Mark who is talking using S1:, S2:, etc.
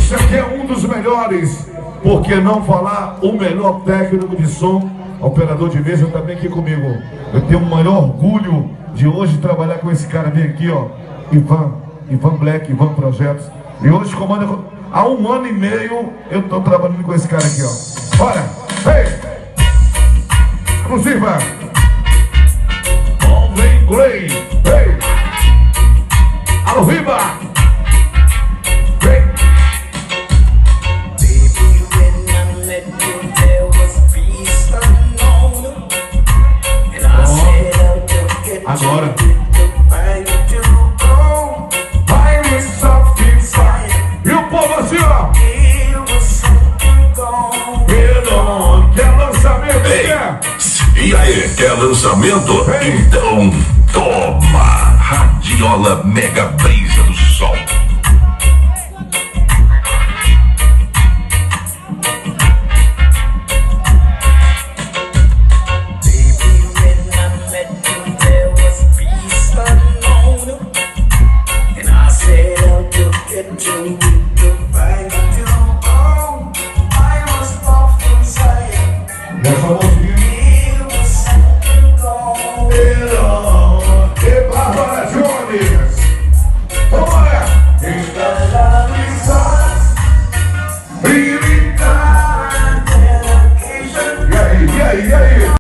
S1: Esse aqui é um dos melhores. Por que não falar o melhor técnico de som, operador de mesa também aqui comigo. Eu tenho o maior orgulho de hoje trabalhar com esse cara bem aqui, ó. Ivan Black, Ivan Projetos. E hoje comanda. Há 1 ano e meio eu tô trabalhando com esse cara aqui, ó. Olha, ei! Exclusiva! Homem Grey! Ei! Alô, Riba! Ei! Agora. E o povo assim, ó. Quer lançamento?
S2: Ei, e aí, quer lançamento?
S1: Ei.
S2: Então toma! Radiola Mega Brisa.